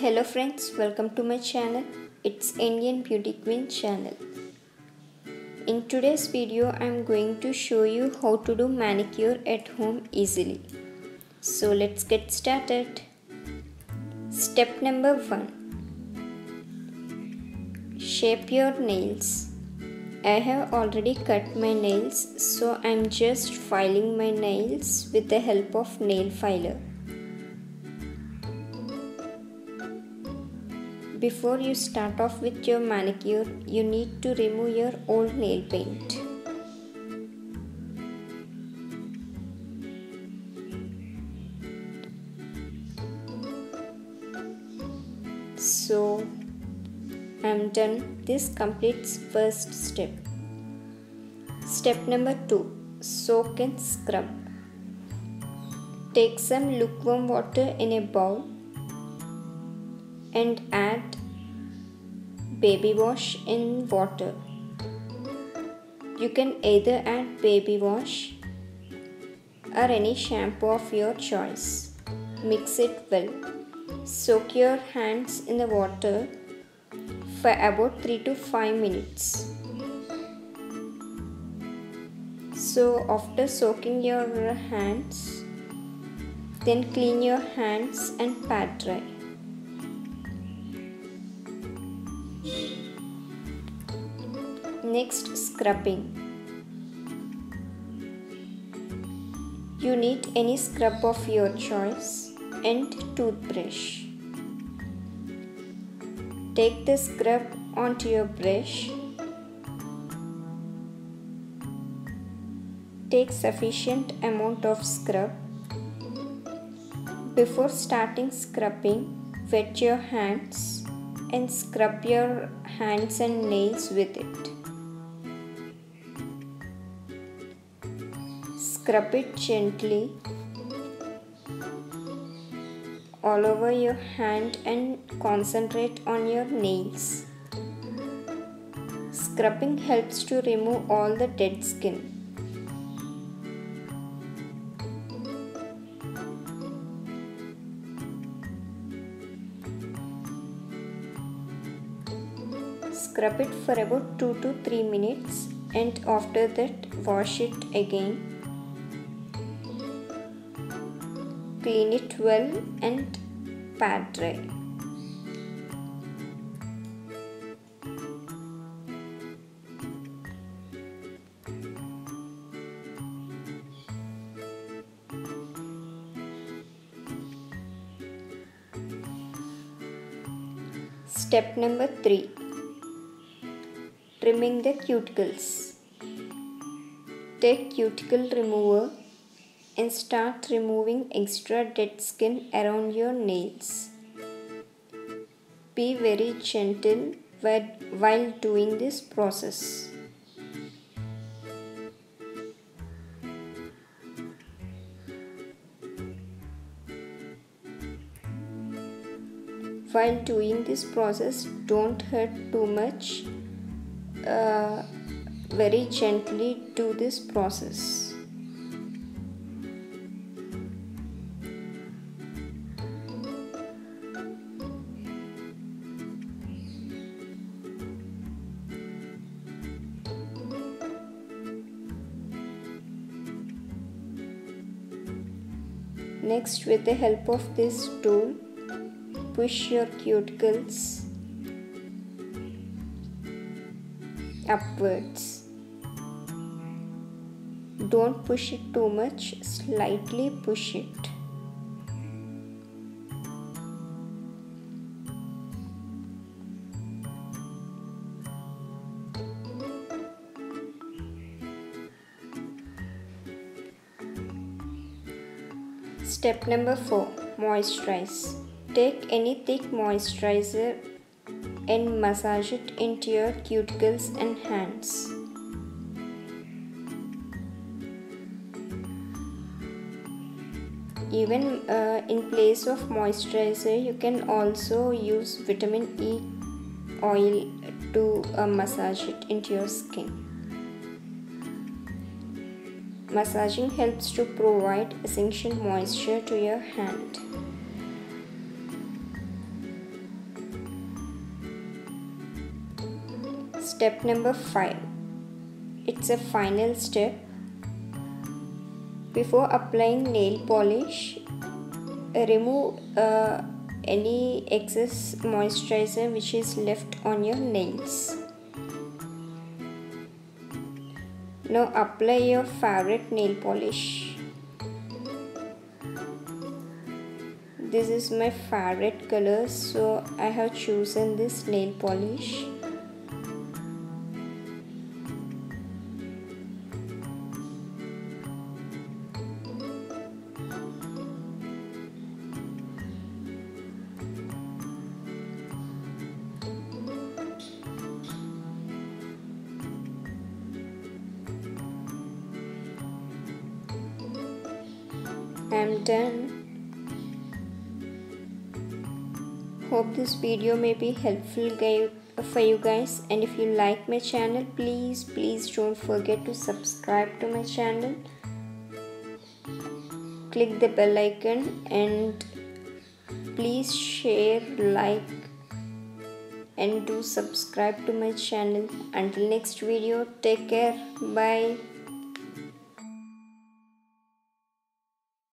Hello friends, welcome to my channel. It's Indian Beauty Queen channel. In today's video, I'm going to show you how to do manicure at home easily. So let's get started. Step number 1. Shape your nails. I have already cut my nails, so I'm just filing my nails with the help of nail filer. Before you start off with your manicure, you need to remove your old nail paint. So, I'm done. This completes first step. Step number 2. Soak and scrub. Take some lukewarm water in a bowl and add baby wash in water. You can either add baby wash or any shampoo of your choice. Mix it well. Soak your hands in the water for about 3 to 5 minutes. So after soaking your hands, then clean your hands and pat dry. Next, scrubbing. You need any scrub of your choice and toothbrush. Take the scrub onto your brush. Take sufficient amount of scrub. Before starting scrubbing, wet your hands and scrub your hands and nails with it. Scrub it gently all over your hand and concentrate on your nails. Scrubbing helps to remove all the dead skin. Scrub it for about 2 to 3 minutes and after that wash it again. Clean it well and pat dry. Step number 3. Trimming the cuticles. Take cuticle remover and start removing extra dead skin around your nails. Be very gentle while doing this process. While doing this process, don't hurt too much. Very gently do this process. Next, with the help of this tool, push your cuticles upwards. Don't push it too much, slightly push it. Step number 4. Moisturize. Take any thick moisturizer and massage it into your cuticles and hands. Even in place of moisturizer, you can also use vitamin E oil to massage it into your skin. Massaging helps to provide essential moisture to your hand. Step number 5. It's a final step. Before applying nail polish, remove any excess moisturizer which is left on your nails. Now apply your favorite nail polish. This is my favorite color, so I have chosen this nail polish. I'm done. Hope this video may be helpful for you guys, and if you like my channel, please don't forget to subscribe to my channel. Click the bell icon and please share, like and do subscribe to my channel. Until next video, take care. Bye.